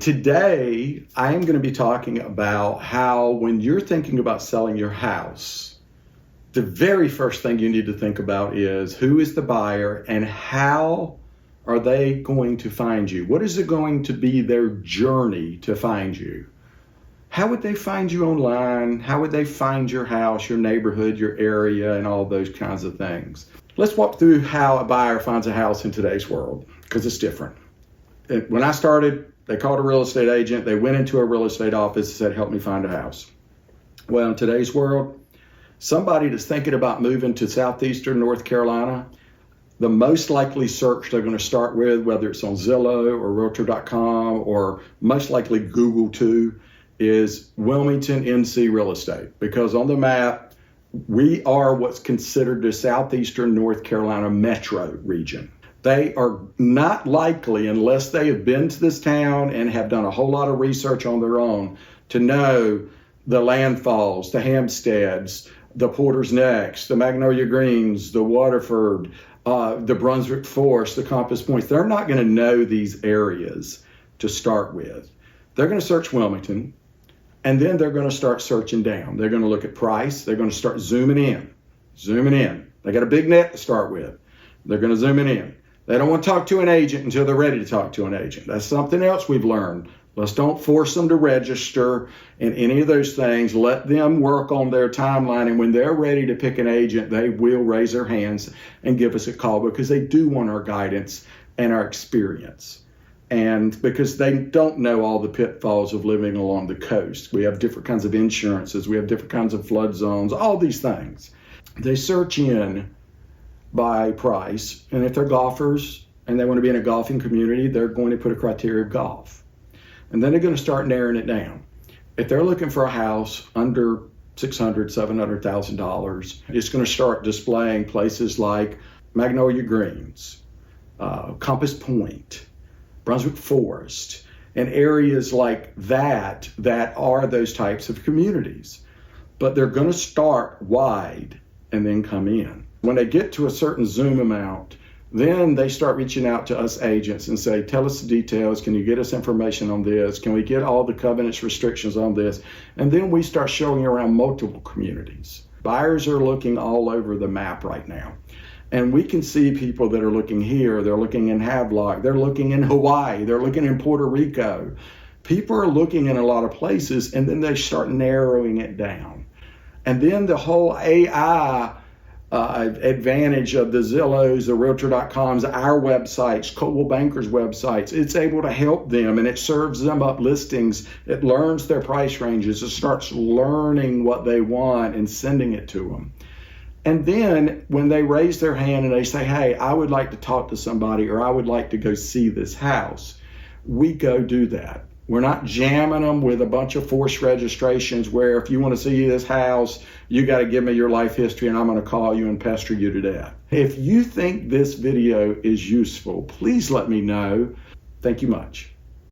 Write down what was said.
Today, I am going to be talking about how when you're thinking about selling your house, the very first thing you need to think about is who is the buyer and how are they going to find you? What is it going to be their journey to find you? How would they find you online? How would they find your house, your neighborhood, your area, and all those kinds of things? Let's walk through how a buyer finds a house in today's world, because it's different. When I started, they called a real estate agent. They went into a real estate office and said, help me find a house. Well, in today's world, somebody that's thinking about moving to southeastern North Carolina, the most likely search they're going to start with, whether it's on Zillow or Realtor.com or most likely Google too, is Wilmington, NC real estate. Because on the map, we are what's considered the southeastern North Carolina metro region. They are not likely, unless they have been to this town and have done a whole lot of research on their own, to know the Landfalls, the Hampsteads, the Porter's Necks, the Magnolia Greens, the Waterford, the Brunswick Forest, the Compass Points. They're not going to know these areas to start with. They're going to search Wilmington, and then they're going to start searching down. They're going to look at price. They're going to start zooming in. They got a big net to start with. They're going to zoom in. They don't want to talk to an agent until they're ready to talk to an agent. That's something else we've learned. Let's don't force them to register in any of those things. Let them work on their timeline. And when they're ready to pick an agent, they will raise their hands and give us a call because they do want our guidance and our experience. And because they don't know all the pitfalls of living along the coast. We have different kinds of insurances. We have different kinds of flood zones, all these things. They search in by price, and if they're golfers and they want to be in a golfing community, they're going to put a criteria of golf. And then they're going to start narrowing it down. If they're looking for a house under $600,000, $700,000, it's going to start displaying places like Magnolia Greens, Compass Point, Brunswick Forest, and areas like that are those types of communities. But they're going to start wide and then come in. When they get to a certain Zoom amount, then they start reaching out to us agents and say, tell us the details. Can you get us information on this? Can we get all the covenants, restrictions on this? And then we start showing around multiple communities. Buyers are looking all over the map right now. And we can see people that are looking here. They're looking in Havelock. They're looking in Hawaii. They're looking in Puerto Rico. People are looking in a lot of places, and then they start narrowing it down. And then the whole AI advantage of the Zillows, the Realtor.coms, our websites, Coldwell Banker's websites, it's able to help them and it serves them up listings. It learns their price ranges. It starts learning what they want and sending it to them. And then when they raise their hand and they say, hey, I would like to talk to somebody or I would like to go see this house, we go do that. We're not jamming them with a bunch of forced registrations where if you want to see this house, you got to give me your life history and I'm going to call you and pester you to death. If you think this video is useful, please let me know. Thank you much.